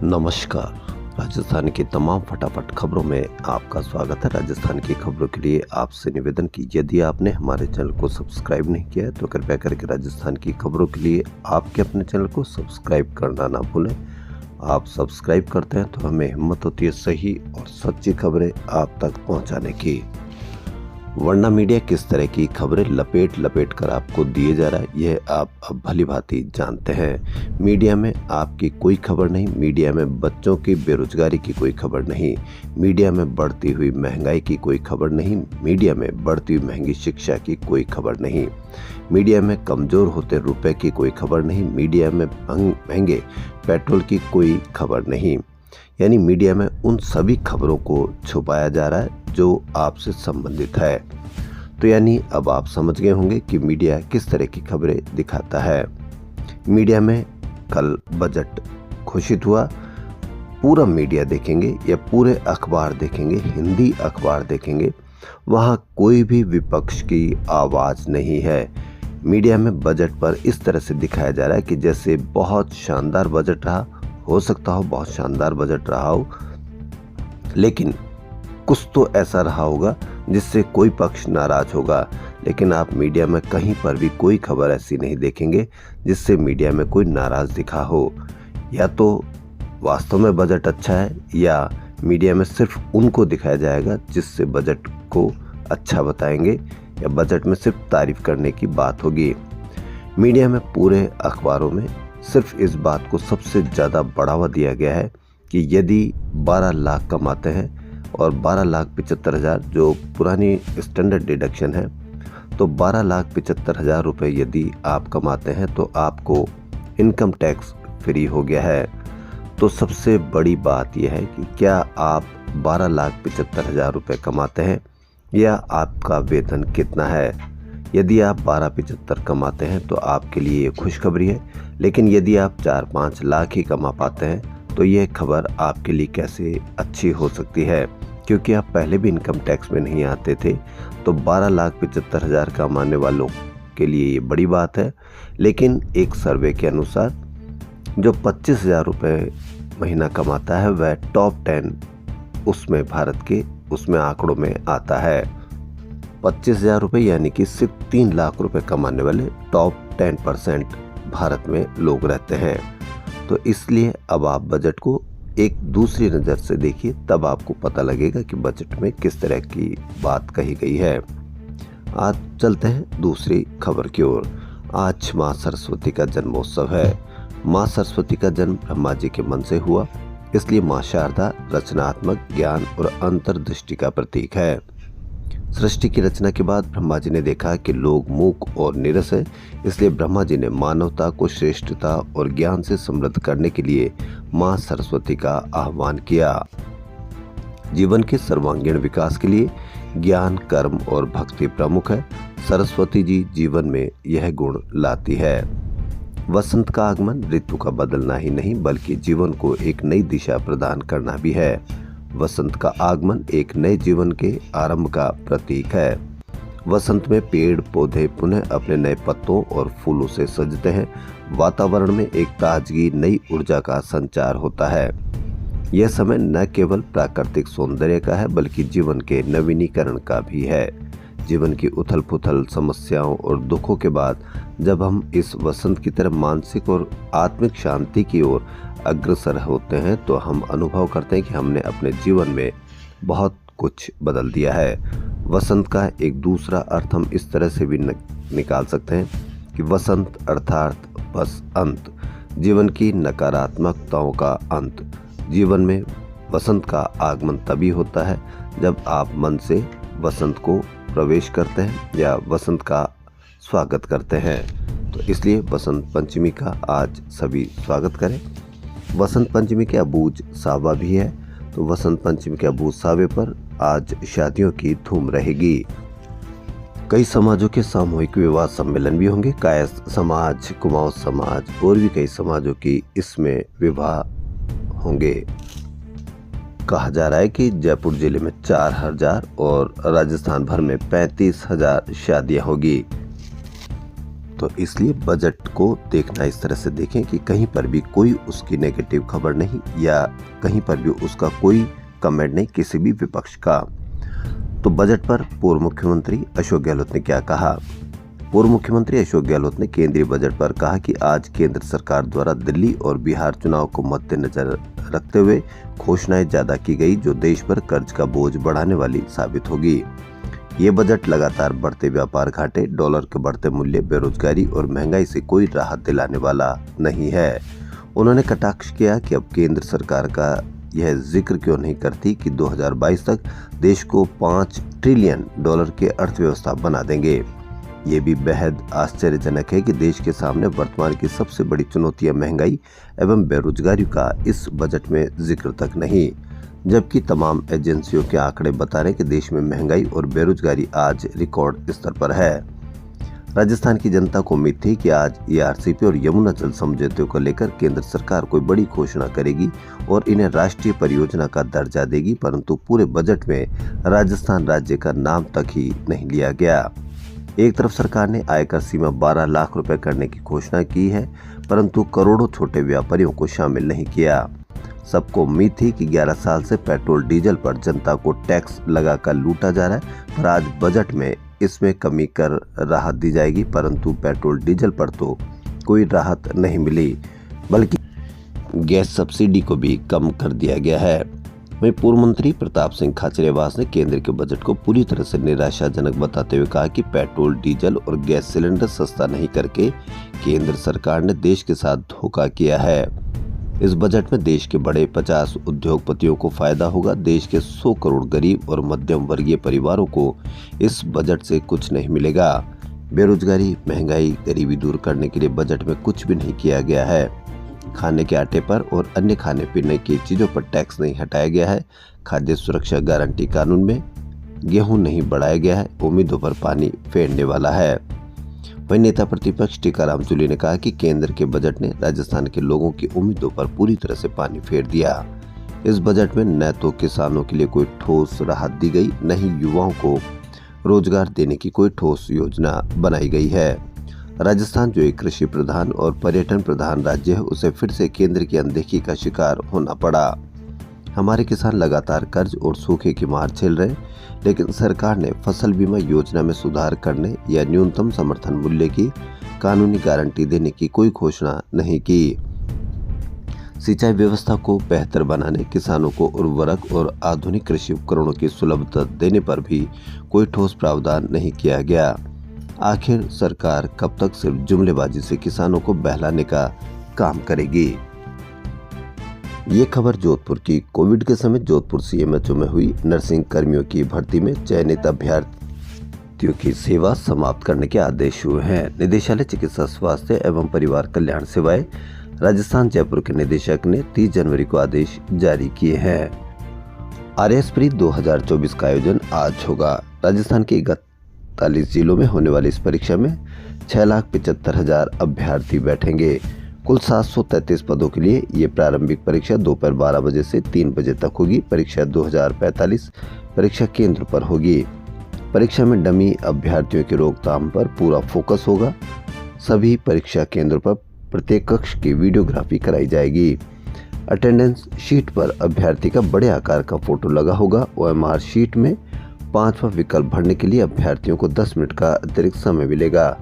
नमस्कार। राजस्थान की तमाम फटाफट खबरों में आपका स्वागत है। राजस्थान की खबरों के लिए आपसे निवेदन की यदि आपने हमारे चैनल को सब्सक्राइब नहीं किया है तो कृपया करके राजस्थान की खबरों के लिए आपके अपने चैनल को सब्सक्राइब करना ना भूलें। आप सब्सक्राइब करते हैं तो हमें हिम्मत होती है सही और सच्ची खबरें आप तक पहुंचाने की। वरना मीडिया किस तरह की खबरें लपेट कर आपको दिए जा रहा है यह आप अब भली भांति जानते हैं। मीडिया में आपकी कोई खबर नहीं, मीडिया में बच्चों की बेरोजगारी की कोई खबर नहीं, मीडिया में बढ़ती हुई महंगाई की कोई खबर नहीं, मीडिया में बढ़ती हुई महंगी शिक्षा की कोई खबर नहीं, मीडिया में कमजोर होते रुपए की कोई खबर नहीं, मीडिया में महंगे पेट्रोल की कोई खबर नहीं। यानी मीडिया में उन सभी खबरों को छुपाया जा रहा है जो आपसे संबंधित है। तो यानी अब आप समझ गए होंगे कि मीडिया किस तरह की खबरें दिखाता है। मीडिया में कल बजट घोषित हुआ, पूरा मीडिया देखेंगे या पूरे अखबार देखेंगे, हिंदी अखबार देखेंगे, वहाँ कोई भी विपक्ष की आवाज़ नहीं है। मीडिया में बजट पर इस तरह से दिखाया जा रहा है कि जैसे बहुत शानदार बजट रहा, हो सकता हो बहुत शानदार बजट रहा हो, लेकिन कुछ तो ऐसा रहा होगा जिससे कोई पक्ष नाराज होगा। लेकिन आप मीडिया में कहीं पर भी कोई खबर ऐसी नहीं देखेंगे जिससे मीडिया में कोई नाराज दिखा हो। या तो वास्तव में बजट अच्छा है या मीडिया में सिर्फ उनको दिखाया जाएगा जिससे बजट को अच्छा बताएंगे या बजट में सिर्फ तारीफ करने की बात होगी। मीडिया में पूरे अखबारों में सिर्फ इस बात को सबसे ज़्यादा बढ़ावा दिया गया है कि यदि 12 लाख कमाते हैं और 12,75,000 जो पुरानी स्टैंडर्ड डिडक्शन है, तो 12,75,000 रुपये यदि आप कमाते हैं तो आपको इनकम टैक्स फ्री हो गया है। तो सबसे बड़ी बात यह है कि क्या आप 12,75,000 रुपये कमाते हैं या आपका वेतन कितना है। यदि आप 12,75,000 कमाते हैं तो आपके लिए ये खुशखबरी है, लेकिन यदि आप 4-5 लाख ही कमा पाते हैं तो यह खबर आपके लिए कैसे अच्छी हो सकती है, क्योंकि आप पहले भी इनकम टैक्स में नहीं आते थे। तो 12,75,000 कमाने वालों के लिए ये बड़ी बात है। लेकिन एक सर्वे के अनुसार जो 25,000 रुपये महीना कमाता है वह टॉप 10 उसमें भारत के उसमें आंकड़ों में आता है। 25,000 रुपये यानी कि सिर्फ 3 लाख रुपए कमाने वाले टॉप 10% भारत में लोग रहते हैं। तो इसलिए अब आप बजट को एक दूसरी नज़र से देखिए, तब आपको पता लगेगा कि बजट में किस तरह की बात कही गई है। आज चलते हैं दूसरी खबर की ओर। आज माँ सरस्वती का जन्मोत्सव है। माँ सरस्वती का जन्म ब्रह्मा जी के मन से हुआ, इसलिए माँ शारदा रचनात्मक ज्ञान और अंतर्दृष्टि का प्रतीक है। सृष्टि की रचना के बाद ब्रह्मा जी ने देखा कि लोग मूक और नीरस हैं, इसलिए ब्रह्मा जी ने मानवता को श्रेष्ठता और ज्ञान से समृद्ध करने के लिए माँ सरस्वती का आह्वान किया। जीवन के सर्वांगीण विकास के लिए ज्ञान, कर्म और भक्ति प्रमुख है। सरस्वती जी जीवन में यह गुण लाती है। वसंत का आगमन ऋतु का बदलना ही नहीं बल्कि जीवन को एक नई दिशा प्रदान करना भी है। वसंत का आगमन एक नए जीवन के आरंभ का प्रतीक है। वसंत में पेड़ पौधे पुनः अपने नए पत्तों और फूलों से सजते हैं। वातावरण में एक ताजगी, नई ऊर्जा का संचार होता है। यह समय न केवल प्राकृतिक सौंदर्य का है बल्कि जीवन के नवीनीकरण का भी है। जीवन की उथल पुथल, समस्याओं और दुखों के बाद जब हम इस वसंत की तरफ मानसिक और आत्मिक शांति की ओर अग्रसर होते हैं तो हम अनुभव करते हैं कि हमने अपने जीवन में बहुत कुछ बदल दिया है। वसंत का एक दूसरा अर्थ हम इस तरह से भी निकाल सकते हैं कि वसंत अर्थात बस अंत, जीवन की नकारात्मकताओं का अंत। जीवन में वसंत का आगमन तभी होता है जब आप मन से वसंत को प्रवेश करते हैं या वसंत का स्वागत करते हैं। तो इसलिए वसंत पंचमी का आज सभी स्वागत करें। वसंत पंचमी के अबूझ सावा भी है, तो वसंत पंचमी के अबूझ सावे पर आज शादियों की धूम रहेगी। कई समाजों के सामूहिक विवाह सम्मेलन भी होंगे। कायस्थ समाज, कुमाऊं समाज और भी कई समाजों की इसमें विवाह होंगे। कहा जा रहा है कि जयपुर जिले में 4,000 और राजस्थान भर में 35,000 शादियां होगी। तो इसलिए बजट को देखना इस तरह से देखें कि कहीं पर भी कोई उसकी नेगेटिव खबर नहीं या कहीं पर भी उसका कोई कमेंट नहीं किसी भी विपक्ष का। तो बजट पर पूर्व मुख्यमंत्री अशोक गहलोत ने क्या कहा। पूर्व मुख्यमंत्री अशोक गहलोत ने केंद्रीय बजट पर कहा कि आज केंद्र सरकार द्वारा दिल्ली और बिहार चुनाव को मद्देनजर रखते हुए घोषणाएं ज्यादा की गई जो देश पर कर्ज का बोझ बढ़ाने वाली साबित होगी। ये बजट लगातार बढ़ते व्यापार घाटे, डॉलर के बढ़ते मूल्य, बेरोजगारी और महंगाई से कोई राहत दिलाने वाला नहीं है। उन्होंने कटाक्ष किया कि अब केंद्र सरकार का यह जिक्र क्यों नहीं करती कि 2022 तक देश को $5 ट्रिलियन की अर्थव्यवस्था बना देंगे। ये भी बेहद आश्चर्यजनक है कि देश के सामने वर्तमान की सबसे बड़ी चुनौतियां महंगाई एवं बेरोजगारी का इस बजट में जिक्र तक नहीं, जबकि तमाम एजेंसियों के आंकड़े बता रहे हैं कि देश में महंगाई और बेरोजगारी आज रिकॉर्ड स्तर पर है। राजस्थान की जनता को उम्मीद थी कि आज ERCP और यमुना जल समझौते को लेकर केंद्र सरकार कोई बड़ी घोषणा करेगी और इन्हें राष्ट्रीय परियोजना का दर्जा देगी, परंतु पूरे बजट में राजस्थान राज्य का नाम तक ही नहीं लिया गया। एक तरफ सरकार ने आयकर सीमा 12 लाख रुपए करने की घोषणा की है, परंतु करोड़ों छोटे व्यापारियों को शामिल नहीं किया। सबको उम्मीद थी कि 11 साल से पेट्रोल डीजल पर जनता को टैक्स लगाकर लूटा जा रहा है, पर आज बजट में इसमें कमी कर राहत दी जाएगी, परंतु पेट्रोल डीजल पर तो कोई राहत नहीं मिली, बल्कि गैस सब्सिडी को भी कम कर दिया गया है। वहीं पूर्व मंत्री प्रताप सिंह खाचरियावास ने केंद्र के बजट को पूरी तरह से निराशाजनक बताते हुए कहा कि पेट्रोल, डीजल और गैस सिलेंडर सस्ता नहीं करके केंद्र सरकार ने देश के साथ धोखा किया है। इस बजट में देश के बड़े 50 उद्योगपतियों को फायदा होगा। देश के 100 करोड़ गरीब और मध्यम वर्गीय परिवारों को इस बजट से कुछ नहीं मिलेगा। बेरोजगारी, महंगाई, गरीबी दूर करने के लिए बजट में कुछ भी नहीं किया गया है। खाने के आटे पर और अन्य खाने पीने की चीजों पर टैक्स नहीं हटाया गया है। खाद्य सुरक्षा गारंटी कानून में गेहूं नहीं बढ़ाया गया है। उम्मीदों पर पानी फेरने वाला है। वहीं नेता प्रतिपक्ष टीकाराम जूली ने कहा कि केंद्र के बजट ने राजस्थान के लोगों की उम्मीदों पर पूरी तरह से पानी फेर दिया। इस बजट में न तो किसानों के लिए कोई ठोस राहत दी गई, न ही युवाओं को रोजगार देने की कोई ठोस योजना बनाई गई है। राजस्थान जो एक कृषि प्रधान और पर्यटन प्रधान राज्य है, उसे फिर से केंद्र की अनदेखी का शिकार होना पड़ा। हमारे किसान लगातार कर्ज और सूखे की मार झेल रहे हैं, लेकिन सरकार ने फसल बीमा योजना में सुधार करने या न्यूनतम समर्थन मूल्य की कानूनी गारंटी देने की कोई घोषणा नहीं की। सिंचाई व्यवस्था को बेहतर बनाने, किसानों को उर्वरक और आधुनिक कृषि उपकरणों की सुलभता देने पर भी कोई ठोस प्रावधान नहीं किया गया। आखिर सरकार कब तक सिर्फ जुमलेबाजी से किसानों को बहलाने का काम करेगी। ये खबर जोधपुर की। कोविड के समय जोधपुर CMHO में हुई नर्सिंग कर्मियों की भर्ती में चयनित अभ्यर्थियों की सेवा समाप्त करने के आदेश हुए हैं। निदेशालय चिकित्सा स्वास्थ्य एवं परिवार कल्याण सेवाएं राजस्थान जयपुर के निदेशक ने 30 जनवरी को आदेश जारी किए हैं। RS प्री 2024 का आयोजन आज होगा। राजस्थान के 41 जिलों में होने वाली इस परीक्षा में 6,75,000 अभ्यर्थी बैठेंगे। कुल 733 पदों के लिए ये प्रारंभिक परीक्षा दोपहर 12 बजे से 3 बजे तक होगी। परीक्षा 2045 परीक्षा केंद्र पर होगी। परीक्षा में डमी अभ्यर्थियों की रोकथाम पर पूरा फोकस होगा। सभी परीक्षा केंद्रों पर प्रत्येक कक्ष की वीडियोग्राफी कराई जाएगी। अटेंडेंस शीट पर अभ्यर्थी का बड़े आकार का फोटो लगा होगा। OMR शीट में 5वां विकल्प भरने के लिए अभ्यर्थियों को 10 मिनट का अतिरिक्त समय मिलेगा।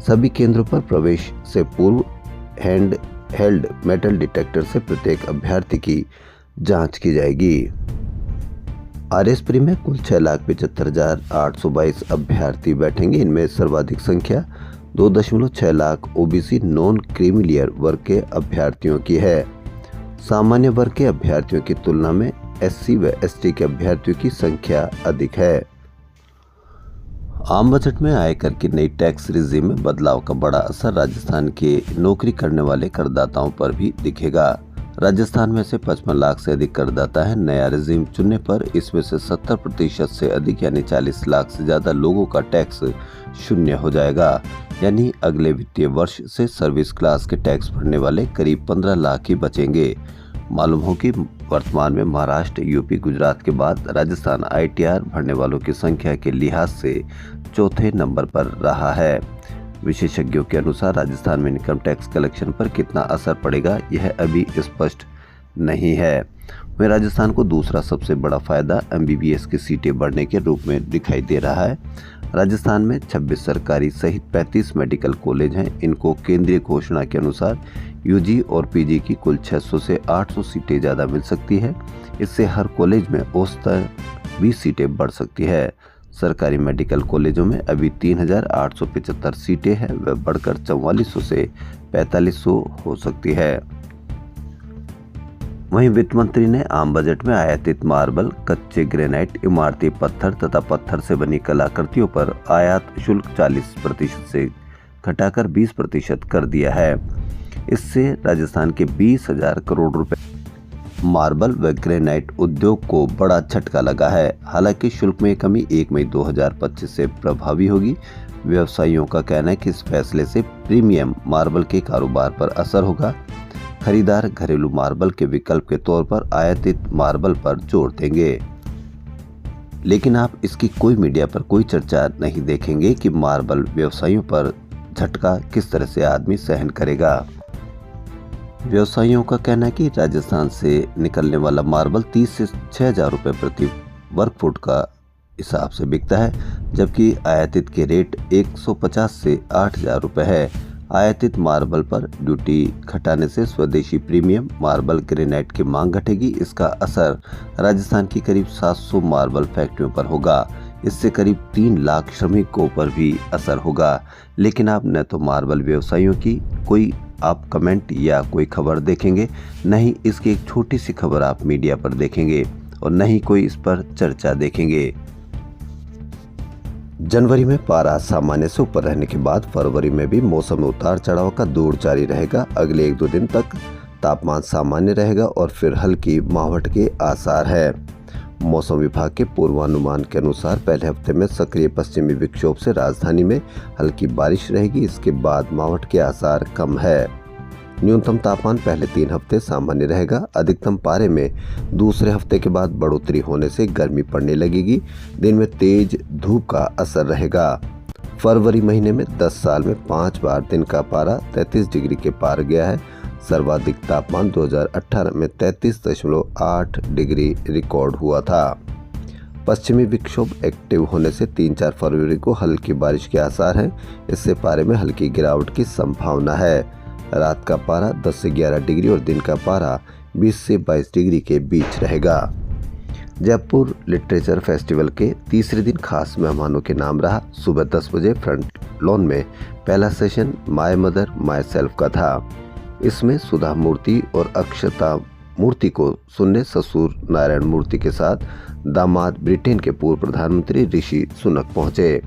सभी केंद्रों पर प्रवेश से पूर्व हैंड हेल्ड मेटल डिटेक्टर से प्रत्येक अभ्यर्थी की जांच की जाएगी। RS प्री में कुल 6,75,822 अभ्यर्थी बैठेंगे। इनमें सर्वाधिक संख्या 2.6 लाख OBC नॉन क्रीमिलियर वर्ग के अभ्यर्थियों की है। सामान्य वर्ग के अभ्यर्थियों की तुलना में SC व ST के अभ्यर्थियों की संख्या अधिक है। आम बजट में आयकर की नई टैक्स रिजीम में बदलाव का बड़ा असर राजस्थान के नौकरी करने वाले करदाताओं पर भी दिखेगा। राजस्थान में से 55 लाख से अधिक करदाता है। नया रिजीम चुनने पर इसमें से 70% से अधिक यानी 40 लाख से ज्यादा लोगों का टैक्स शून्य हो जाएगा। यानी अगले वित्तीय वर्ष से सर्विस क्लास के टैक्स भरने वाले करीब 15 लाख ही बचेंगे। मालूम हो कि वर्तमान में महाराष्ट्र, यूपी, गुजरात के बाद राजस्थान ITR भरने वालों की संख्या के लिहाज से चौथे नंबर पर रहा है। विशेषज्ञों के अनुसार राजस्थान में इनकम टैक्स कलेक्शन पर कितना असर पड़ेगा यह अभी स्पष्ट नहीं है। वहीं राजस्थान को दूसरा सबसे बड़ा फायदा MBBS की सीटें बढ़ने के रूप में दिखाई दे रहा है। राजस्थान में 26 सरकारी सहित 35 मेडिकल कॉलेज हैं। इनको केंद्रीय घोषणा के अनुसार UG और PG की कुल 600 से 800 सीटें ज़्यादा मिल सकती है। इससे हर कॉलेज में औसतन 20 सीटें बढ़ सकती है। सरकारी मेडिकल कॉलेजों में अभी 3875 सीटें हैं, वह बढ़कर 4400 से 4500 हो सकती है। वहीं वित्त मंत्री ने आम बजट में आयातित मार्बल, कच्चे ग्रेनाइट, इमारती पत्थर तथा पत्थर से बनी कलाकृतियों पर आयात शुल्क 40% से घटाकर 20% कर दिया है। इससे राजस्थान के 20,000 करोड़ रुपए मार्बल व ग्रेनाइट उद्योग को बड़ा झटका लगा है। हालांकि शुल्क में कमी 1 मई 2025 से प्रभावी होगी। व्यवसायियों का कहना है कि इस फैसले से प्रीमियम मार्बल के कारोबार पर असर होगा। खरीदार घरेलू मार्बल के विकल्प के तौर पर आयातित मार्बल पर जोर देंगे, लेकिन आप इसकी कोई मीडिया पर कोई चर्चा नहीं देखेंगे कि मार्बल व्यवसायियों पर झटका किस तरह से आदमी सहन करेगा। व्यवसायियों का कहना है कि राजस्थान से निकलने वाला मार्बल 30 से 6,000 रुपये प्रति वर्ग फुट का हिसाब से बिकता है, जबकि आयातित के रेट 150 से 8,000 रुपये है। आयातित मार्बल पर ड्यूटी घटाने से स्वदेशी प्रीमियम मार्बल ग्रेनाइट की मांग घटेगी। इसका असर राजस्थान की करीब 700 मार्बल फैक्ट्रियों पर होगा। इससे करीब 3 लाख श्रमिकों पर भी असर होगा। लेकिन आप न तो मार्बल व्यवसायियों की कोई आप कमेंट या कोई खबर देखेंगे, न ही इसकी एक छोटी सी खबर आप मीडिया पर देखेंगे और न ही कोई इस पर चर्चा देखेंगे। जनवरी में पारा सामान्य से ऊपर रहने के बाद फरवरी में भी मौसम में उतार चढ़ाव का दौर जारी रहेगा। अगले 1-2 दिन तक तापमान सामान्य रहेगा और फिर हल्की मावठ के आसार है। मौसम विभाग के पूर्वानुमान के अनुसार पहले हफ्ते में सक्रिय पश्चिमी विक्षोभ से राजधानी में हल्की बारिश रहेगी। इसके बाद मावठ के आसार कम है। न्यूनतम तापमान पहले 3 हफ्ते सामान्य रहेगा। अधिकतम पारे में दूसरे हफ्ते के बाद बढ़ोतरी होने से गर्मी पड़ने लगेगी। दिन में तेज धूप का असर रहेगा। फरवरी महीने में 10 साल में 5 बार दिन का पारा 33 डिग्री के पार गया है। सर्वाधिक तापमान 2018 में 33.8 डिग्री रिकॉर्ड हुआ था। पश्चिमी विक्षोभ एक्टिव होने से 3-4 फरवरी को हल्की बारिश के आसार हैं। इससे पारे में हल्की गिरावट की संभावना है। रात का पारा 10 से 11 डिग्री और दिन का पारा 20 से 22 डिग्री के बीच रहेगा। जयपुर लिटरेचर फेस्टिवल के तीसरे दिन खास मेहमानों के नाम रहा। सुबह 10 बजे फ्रंट लॉन में पहला session my mother my self का था। इसमें सुधा मूर्ति और अक्षता मूर्ति को सुनने ससुर नारायण मूर्ति के साथ दामाद ब्रिटेन के पूर्व प्रधानमंत्री ऋषि सुनक पहुंचे।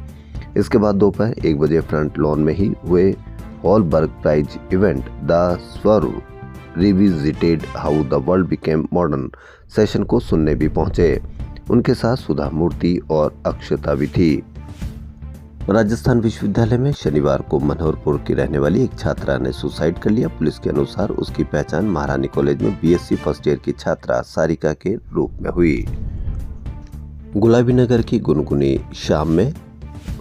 इसके बाद दोपहर 1 बजे फ्रंट लॉन में ही हुए हॉलबर्ग प्राइज इवेंट द स्वर revisited how the world became modern session को सुनने भी पहुंचे। उनके साथ सुधा मूर्ति और अक्षता भी थी। राजस्थान विश्वविद्यालय में शनिवार को मनोहरपुर की रहने वाली एक छात्रा ने सुसाइड कर लिया। पुलिस के अनुसार उसकी पहचान महारानी कॉलेज में BSc फर्स्ट ईयर की छात्रा सारिका के रूप में हुई। गुलाबी नगर की गुनगुनी शाम में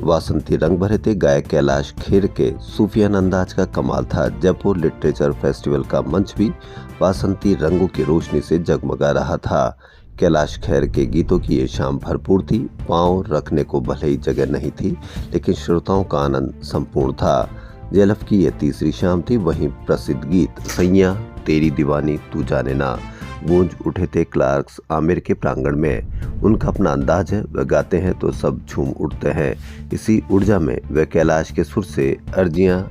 वासंती रंग भरे थे। गायक कैलाश खेर के सूफियाना अंदाज का कमाल था। जयपुर लिटरेचर फेस्टिवल का मंच भी वासंती रंगों की रोशनी से जगमगा रहा था। कैलाश खेर के गीतों की ये शाम भरपूर थी। पांव रखने को भले ही जगह नहीं थी, लेकिन श्रोताओं का आनंद संपूर्ण था। जेलफ की यह तीसरी शाम थी। वहीं प्रसिद्ध गीत सैया तेरी दीवानी तू जाने ना गूंज उठे थे क्लार्क्स आमिर के प्रांगण में। उनका अपना अंदाज है, वह गाते हैं तो सब झूम उठते हैं। इसी ऊर्जा में वह कैलाश के सुर से अर्जियां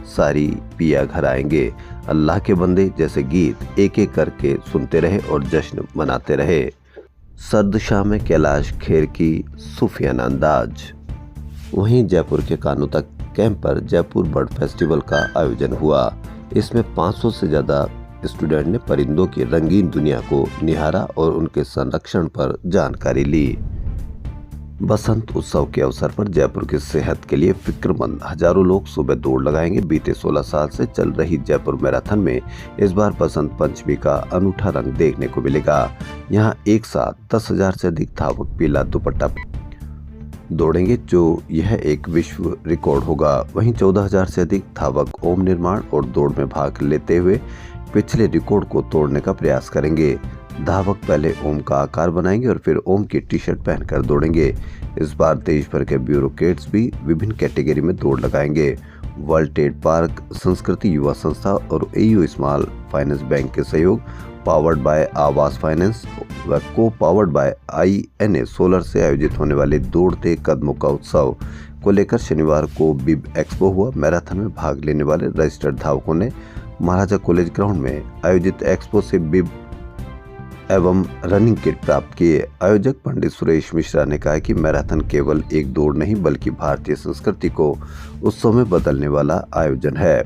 सारी पिया घर आएंगे, अल्लाह के बंदे जैसे गीत एक एक करके सुनते रहे और जश्न मनाते रहे। सर्द शाम में कैलाश खेर की सूफियाना अंदाज। वहीं जयपुर के कानू तक कैंप पर जयपुर बर्ड फेस्टिवल का आयोजन हुआ। इसमें 500 से ज़्यादा स्टूडेंट ने परिंदों की रंगीन दुनिया को निहारा और उनके संरक्षण पर जानकारी ली। बसंत उत्सव के अवसर पर जयपुर की सेहत के लिए फिक्रमंद हजारों लोग सुबह दौड़ लगाएंगे। बीते 16 साल से चल रही जयपुर मैराथन में इस बार बसंत पंचमी का अनूठा रंग देखने को मिलेगा। यहाँ एक साथ 10,000 से अधिक धावक पीला दुपट्टा दौड़ेंगे, जो यह एक विश्व रिकॉर्ड होगा। वहीं 14,000 से अधिक धावक ओम निर्माण और दौड़ में भाग लेते हुए पिछले रिकॉर्ड को तोड़ने का प्रयास करेंगे। धावक पहले ओम का आकार बनाएंगे और फिर ओम की टी शर्ट पहनकर दौड़ेंगे। इस बार देश भर के ब्यूरोक्रेट्स भी विभिन्न कैटेगरी में दौड़ लगाएंगे। वर्ल्ड ट्रेड पार्क, संस्कृति युवा संस्था और एयू स्मॉल फाइनेंस बैंक के सहयोग, पावर्ड बाय आवास फाइनेंस व को पावर्ड बाय INA सोलर से आयोजित होने वाले दौड़ते कदमों का उत्सव को लेकर शनिवार को बिब एक्सपो हुआ। मैराथन में भाग लेने वाले रजिस्टर्ड धावकों ने महाराजा कॉलेज ग्राउंड में आयोजित एक्सपो से बिब एवं रनिंग किट प्राप्त किए। आयोजक पंडित सुरेश मिश्रा ने कहा कि मैराथन केवल एक दौड़ नहीं बल्कि भारतीय संस्कृति को उत्सव में बदलने वाला आयोजन है।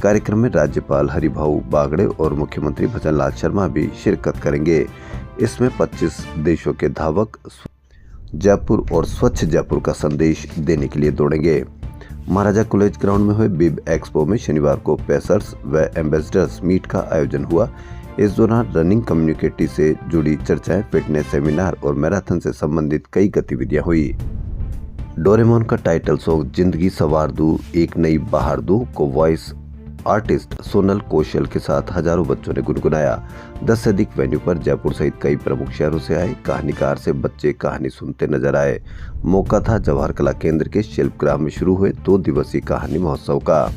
कार्यक्रम में राज्यपाल हरिभाऊ बागड़े और मुख्यमंत्री भजनलाल शर्मा भी शिरकत करेंगे। इसमें 25 देशों के धावक जयपुर और स्वच्छ जयपुर का संदेश देने के लिए दौड़ेंगे। महाराजा कॉलेज ग्राउंड में हुए बिब एक्सपो में शनिवार को पेसर्स व एम्बेसडर्स मीट का आयोजन हुआ। इस दौरान रनिंग कम्युनिटी से जुड़ी चर्चाएं, फिटनेस सेमिनार और मैराथन से संबंधित कई गतिविधियां हुई। डोरेमोन का टाइटल सॉन्ग जिंदगी सवार दूं एक नई बहार दूं को वॉइस आर्टिस्ट सोनल कौशल के साथ हजारों बच्चों ने गुनगुनाया। 10 से अधिक वेन्यू पर जयपुर सहित कई प्रमुख शहरों से आए कहानीकार से बच्चे कहानी सुनते नजर आए। मौका था जवाहर कला केंद्र के शिल्पग्राम में शुरू हुए 2 दिवसीय कहानी महोत्सव का।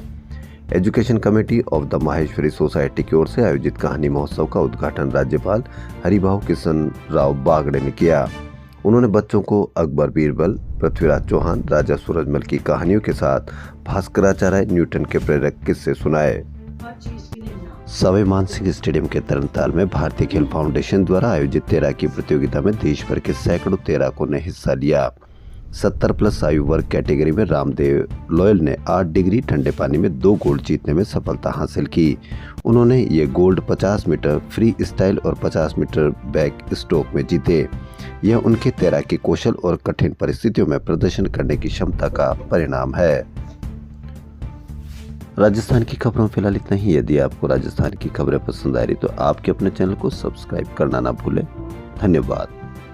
Education committee of the Maheshwari society की ओर से आयोजित कहानी महोत्सव का उद्घाटन राज्यपाल हरिभाऊ किशन राव बागड़े ने किया। उन्होंने बच्चों को अकबर, बीरबल, पृथ्वीराज चौहान, राजा सूरजमल की कहानियों के साथ भास्कराचार्य न्यूटन के प्रेरक किस्से सुनाए। सवाई मानसिंह स्टेडियम के तरनताल में भारतीय खेल फाउंडेशन द्वारा आयोजित तैराकी प्रतियोगिता में देश भर के सैकड़ों तैराकों ने हिस्सा लिया। 70+ आयु वर्ग कैटेगरी में रामदेव लोयल ने 8 डिग्री ठंडे पानी में 2 गोल्ड जीतने में सफलता हासिल की। उन्होंने ये गोल्ड 50 मीटर फ्री स्टाइल और 50 मीटर बैक स्ट्रोक में जीते। यह उनके तैराकी कौशल और कठिन परिस्थितियों में प्रदर्शन करने की क्षमता का परिणाम है। राजस्थान की खबरों में फिलहाल इतना ही। यदि आपको राजस्थान की खबरें पसंद आ रही तो आपके अपने चैनल को सब्सक्राइब करना ना भूलें। धन्यवाद।